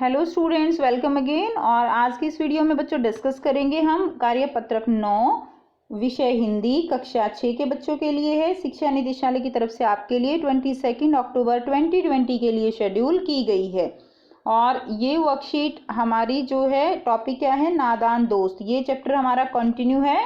Hello students, welcome again. और आज की इस वीडियो में बच्चों डिस्कस करेंगे हम कार्यपत्रक 9 विषय हिंदी कक्षा 6 के बच्चों के लिए है। शिक्षा निदेशालय की तरफ से आपके लिए 22 अक्टूबर 2020 के लिए शेड्यूल की गई है। और ये वर्कशीट हमारी जो है टॉपिक क्या है, नादान दोस्त। ये चैप्टर हमारा कंटिन्यू है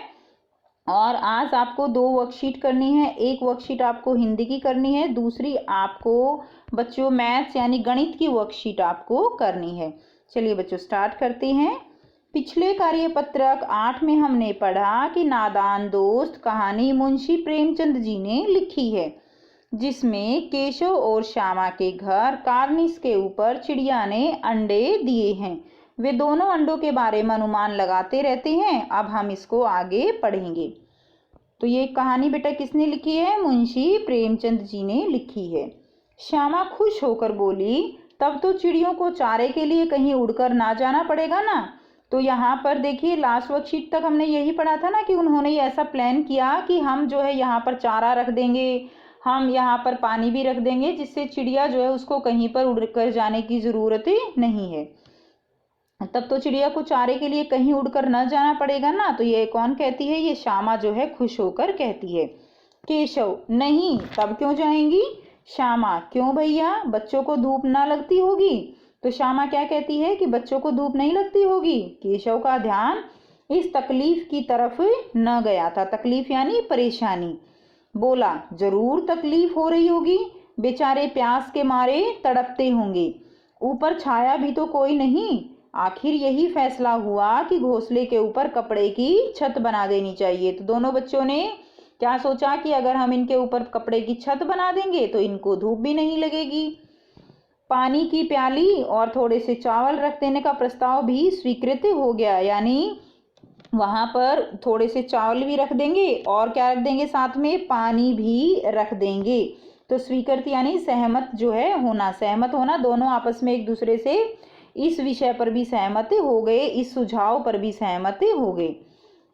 और आज आपको 2 वर्कशीट करनी है। एक वर्कशीट आपको हिंदी की करनी है, दूसरी आपको बच्चों मैथ्स यानी गणित की वर्कशीट आपको करनी है। चलिए बच्चों स्टार्ट करते हैं। पिछले कार्यपत्रक 8 में हमने पढ़ा कि नादान दोस्त कहानी मुंशी प्रेमचंद जी ने लिखी है, जिसमें केशव और श्यामा के घर कार्निस के ऊपर चिड़िया ने अंडे दिए हैं। वे दोनों अंडों के बारे में अनुमान लगाते रहते हैं। अब हम इसको आगे पढ़ेंगे। तो ये कहानी बेटा किसने लिखी है? मुंशी प्रेमचंद जी ने लिखी है। श्यामा खुश होकर बोली, तब तो चिड़ियों को चारे के लिए कहीं उड़कर ना जाना पड़ेगा ना। तो यहाँ पर देखिए, लास्ट वर्कशीट तक हमने यही पढ़ा था ना कि उन्होंने ऐसा प्लान किया कि हम जो है यहाँ पर चारा रख देंगे, हम यहाँ पर पानी भी रख देंगे, जिससे चिड़िया जो है उसको कहीं पर उड़कर जाने की ज़रूरत नहीं है। तब तो चिड़िया को चारे के लिए कहीं उड़कर न जाना पड़ेगा ना। तो ये कौन कहती है? ये श्यामा जो है खुश होकर कहती है। केशव, नहीं, तब क्यों जाएंगी? श्यामा, क्यों भैया, बच्चों को धूप ना लगती होगी? तो श्यामा क्या कहती है कि बच्चों को धूप नहीं लगती होगी। केशव का ध्यान इस तकलीफ की तरफ न गया था। तकलीफ यानी परेशानी। बोला, जरूर तकलीफ हो रही होगी, बेचारे प्यास के मारे तड़पते होंगे। ऊपर छाया भी तो कोई नहीं। आखिर यही फैसला हुआ कि घोंसले के ऊपर कपड़े की छत बना देनी चाहिए। तो दोनों बच्चों ने क्या सोचा कि अगर हम इनके ऊपर कपड़े की छत बना देंगे तो इनको धूप भी नहीं लगेगी। पानी की प्याली और थोड़े से चावल रख देने का प्रस्ताव भी स्वीकृत हो गया, यानी वहां पर थोड़े से चावल भी रख देंगे और क्या रख देंगे, साथ में पानी भी रख देंगे। तो स्वीकृत यानी सहमत जो है होना, सहमत होना। दोनों आपस में एक दूसरे से इस विषय पर भी सहमत हो गए, इस सुझाव पर भी सहमत हो गए।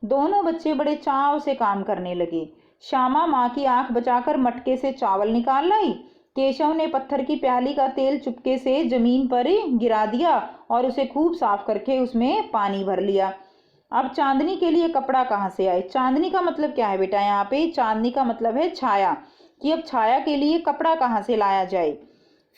दोनों बच्चे बड़े चाव से काम करने लगे। श्यामा माँ की आंख बचाकर मटके से चावल निकाल लाई। केशव ने पत्थर की प्याली का तेल चुपके से जमीन पर गिरा दिया और उसे खूब साफ करके उसमें पानी भर लिया। अब चांदनी के लिए कपड़ा कहाँ से आए? चांदनी का मतलब क्या है बेटा? यहाँ पे चांदनी का मतलब है छाया, कि अब छाया के लिए कपड़ा कहाँ से लाया जाए।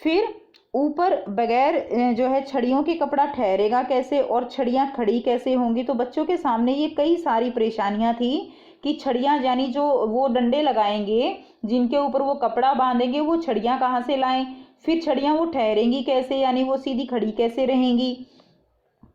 फिर ऊपर बगैर जो है छड़ियों के कपड़ा ठहरेगा कैसे और छड़ियाँ खड़ी कैसे होंगी? तो बच्चों के सामने ये कई सारी परेशानियां थी कि छड़ियाँ यानी जो वो डंडे लगाएंगे जिनके ऊपर वो कपड़ा बांधेंगे, वो छड़ियाँ कहाँ से लाएं? फिर छड़ियाँ वो ठहरेंगी कैसे, यानी वो सीधी खड़ी कैसे रहेंगी?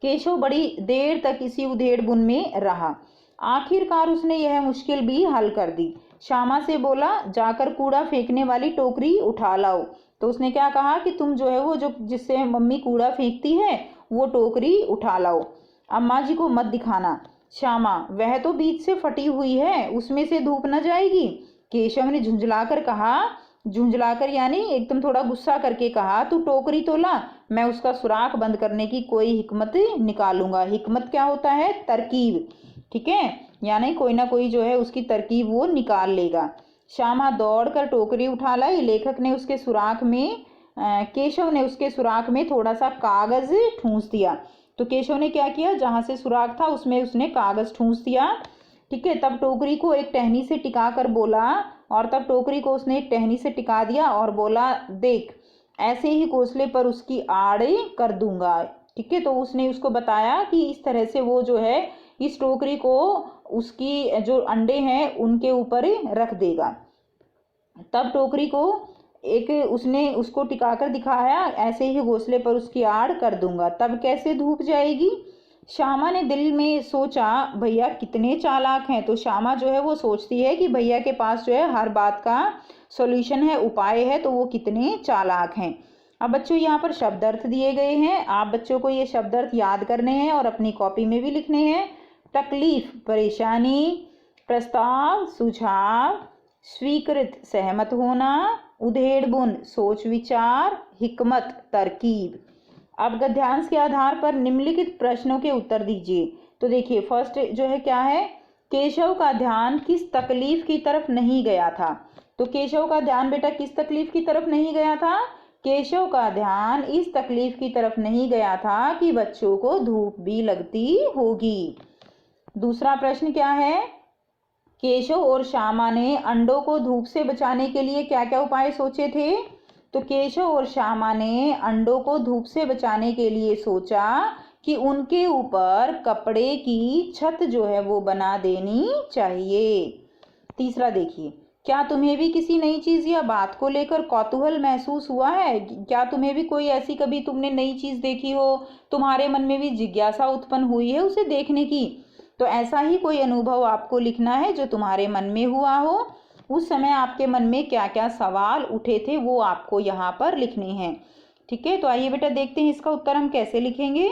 केशव बड़ी देर तक इसी उधेड़ बुन में रहा। आखिरकार उसने यह मुश्किल भी हल कर दी। श्यामा से बोला, जाकर कूड़ा फेंकने वाली टोकरी उठा लाओ। तो उसने क्या कहा कि तुम जो है वो जो जिससे मम्मी कूड़ा फेंकती है वो टोकरी उठा लाओ। अम्मा जी को मत दिखाना। श्यामा, वह तो बीच से फटी हुई है, उसमें से धूप न जाएगी। केशव ने झुंझलाकर कहा, झुंझलाकर यानी एकदम थोड़ा गुस्सा करके कहा, तू टोकरी तो ला, मैं उसका सुराख बंद करने की कोई हिकमत निकालूंगा। हिकमत क्या होता है? तरकीब, ठीक है, यानी कोई ना कोई जो है उसकी तरकीब वो निकाल लेगा। श्यामा दौड़कर टोकरी उठा लाई। लेखक ने उसके सुराख में केशव ने उसके सुराख में थोड़ा सा कागज ठूंस दिया। तो केशव ने क्या किया, जहां से सुराख था उसमें उसने कागज ठूंस दिया, ठीक है। तब टोकरी को एक टहनी से टिका कर बोला, और तब टोकरी को उसने एक टहनी से टिका दिया और बोला, देख, ऐसे ही घोंसले पर उसकी आड़ कर दूंगा, ठीक है। तो उसने उसको बताया कि इस तरह से वो जो है इस टोकरी को उसकी जो अंडे हैं उनके ऊपर रख देगा। तब टोकरी को एक उसने उसको टिकाकर दिखाया, ऐसे ही घोंसले पर उसकी आड़ कर दूंगा। तब कैसे धूप जाएगी? श्यामा ने दिल में सोचा, भैया कितने चालाक हैं। तो श्यामा जो है वो सोचती है कि भैया के पास जो है हर बात का सॉल्यूशन है, उपाय है, तो वो कितने चालाक हैं। अब बच्चों यहाँ पर शब्द अर्थ दिए गए हैं, आप बच्चों को ये शब्द अर्थ याद करने हैं और अपनी कॉपी में भी लिखने हैं। तकलीफ परेशानी, प्रस्ताव सुझाव, स्वीकृत सहमत होना, उधेड़ बुन सोच विचार, हिकमत तरकीब। अब गद्यांश के आधार पर निम्नलिखित प्रश्नों के उत्तर दीजिए। तो देखिए फर्स्ट जो है क्या है, केशव का ध्यान किस तकलीफ की तरफ नहीं गया था। तो केशव का ध्यान बेटा किस तकलीफ की तरफ नहीं गया था? केशव का ध्यान इस तकलीफ की तरफ नहीं गया था कि बच्चों को धूप भी लगती होगी। दूसरा प्रश्न क्या है, केशव और श्यामा ने अंडों को धूप से बचाने के लिए क्या क्या उपाय सोचे थे। तो केशव और श्यामा ने अंडों को धूप से बचाने के लिए सोचा कि उनके ऊपर कपड़े की छत जो है वो बना देनी चाहिए। तीसरा देखिए, क्या तुम्हें भी किसी नई चीज या बात को लेकर कौतूहल महसूस हुआ है। क्या तुम्हें भी कोई ऐसी कभी तुमने नई चीज देखी हो, तुम्हारे मन में भी जिज्ञासा उत्पन्न हुई है उसे देखने की। तो ऐसा ही कोई अनुभव आपको लिखना है जो तुम्हारे मन में हुआ हो। उस समय आपके मन में क्या क्या सवाल उठे थे वो आपको यहाँ पर लिखने हैं। ठीक है, तो आइए बेटा देखते हैं इसका उत्तर हम कैसे लिखेंगे।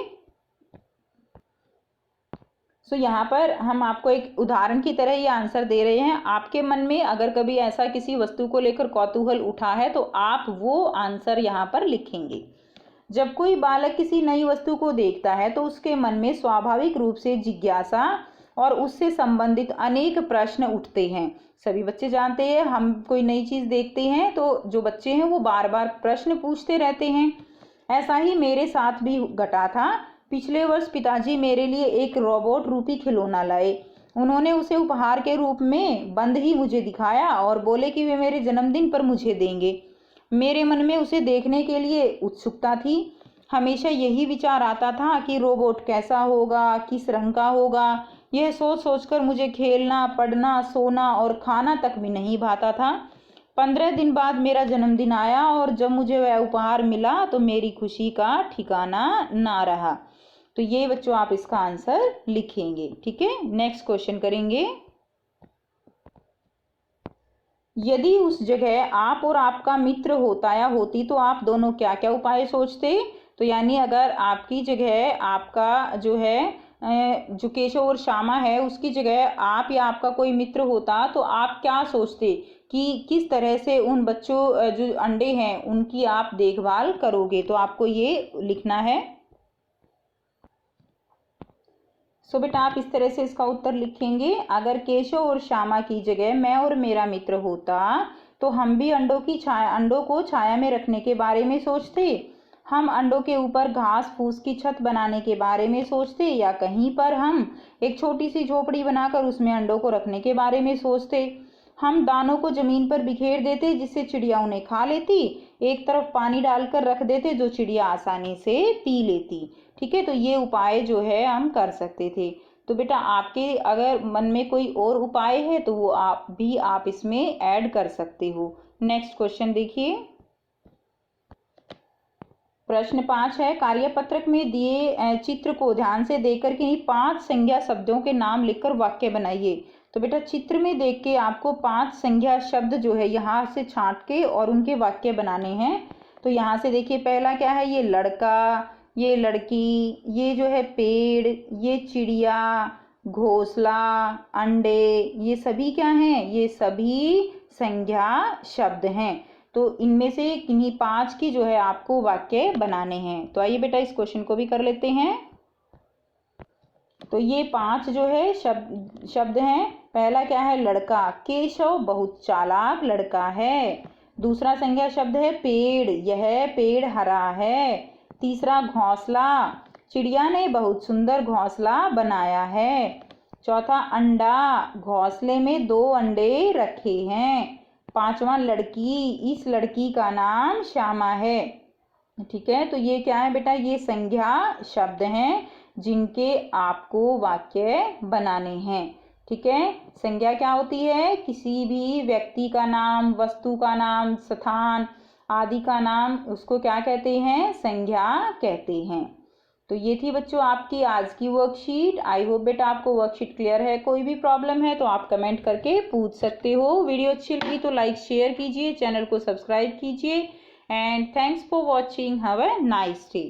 सो यहाँ पर हम आपको एक उदाहरण की तरह ये आंसर दे रहे हैं। आपके मन में अगर कभी ऐसा किसी वस्तु को लेकर कौतूहल उठा है तो आप वो आंसर यहाँ पर लिखेंगे। जब कोई बालक किसी नई वस्तु को देखता है तो उसके मन में स्वाभाविक रूप से जिज्ञासा और उससे संबंधित अनेक प्रश्न उठते हैं। सभी बच्चे जानते हैं, हम कोई नई चीज़ देखते हैं तो जो बच्चे हैं वो बार बार प्रश्न पूछते रहते हैं। ऐसा ही मेरे साथ भी घटा था। पिछले वर्ष पिताजी मेरे लिए एक रोबोट रूपी खिलौना लाए। उन्होंने उसे उपहार के रूप में बंद ही मुझे दिखाया और बोले कि वे मेरे जन्मदिन पर मुझे देंगे। मेरे मन में उसे देखने के लिए उत्सुकता थी। हमेशा यही विचार आता था कि रोबोट कैसा होगा, किस रंग का होगा। यह सोच सोचकर मुझे खेलना, पढ़ना, सोना और खाना तक भी नहीं भाता था। 15 दिन बाद मेरा जन्मदिन आया और जब मुझे वह उपहार मिला तो मेरी खुशी का ठिकाना ना रहा। तो ये बच्चों आप इसका आंसर लिखेंगे। ठीक है, नेक्स्ट क्वेश्चन करेंगे। यदि उस जगह आप और आपका मित्र होता या होती तो आप दोनों क्या क्या उपाय सोचते। तो यानी अगर आपकी जगह आपका जो है जो केशव और श्यामा है उसकी जगह आप या आपका कोई मित्र होता तो आप क्या सोचते कि किस तरह से उन बच्चों जो अंडे हैं उनकी आप देखभाल करोगे। तो आपको ये लिखना है। सो बेटा आप इस तरह से इसका उत्तर लिखेंगे। अगर केशव और श्यामा की जगह मैं और मेरा मित्र होता तो हम भी अंडों को छाया में रखने के बारे में सोचते। हम अंडों के ऊपर घास फूस की छत बनाने के बारे में सोचते या कहीं पर हम एक छोटी सी झोपड़ी बनाकर उसमें अंडों को रखने के बारे में सोचते। हम दानों को जमीन पर बिखेर देते जिससे चिड़िया उन्हें खा लेती। एक तरफ पानी डालकर रख देते जो चिड़िया आसानी से पी लेती। ठीक है, तो ये उपाय जो है हम कर सकते थे। तो बेटा आपके अगर मन में कोई और उपाय है तो वो आप इसमें ऐड कर सकते हो। नेक्स्ट क्वेश्चन देखिए। प्रश्न 5 है, कार्यपत्रक में दिए चित्र को ध्यान से देखकर किन्हीं 5 संज्ञा शब्दों के नाम लिखकर वाक्य बनाइए। तो बेटा चित्र में देख के आपको 5 संज्ञा शब्द जो है यहाँ से छांट के और उनके वाक्य बनाने हैं। तो यहाँ से देखिए पहला क्या है, ये लड़का, ये लड़की, ये जो है पेड़, ये चिड़िया, घोंसला, अंडे, ये सभी क्या हैं, ये सभी संज्ञा शब्द हैं। तो इनमें से किन्हीं 5 की जो है आपको वाक्य बनाने हैं। तो आइए बेटा इस क्वेश्चन को भी कर लेते हैं। तो ये 5 जो है शब्द हैं। पहला क्या है, लड़का। केशव बहुत चालाक लड़का है। दूसरा संज्ञा शब्द है पेड़, यह पेड़ हरा है। तीसरा घोंसला, चिड़िया ने बहुत सुंदर घोंसला बनाया है। चौथा अंडा, घोंसले में 2 अंडे रखे हैं। 5वां लड़की, इस लड़की का नाम श्यामा है। ठीक है, तो ये क्या है बेटा, ये संज्ञा शब्द हैं जिनके आपको वाक्य बनाने हैं। ठीक है, संज्ञा क्या होती है, किसी भी व्यक्ति का नाम, वस्तु का नाम, स्थान आदि का नाम, उसको क्या कहते हैं, संज्ञा कहते हैं। तो ये थी बच्चों आपकी आज की वर्कशीट। आई होप बेटा आपको वर्कशीट क्लियर है। कोई भी प्रॉब्लम है तो आप कमेंट करके पूछ सकते हो। वीडियो अच्छी लगी तो लाइक शेयर कीजिए, चैनल को सब्सक्राइब कीजिए and thanks for watching. Have a nice day.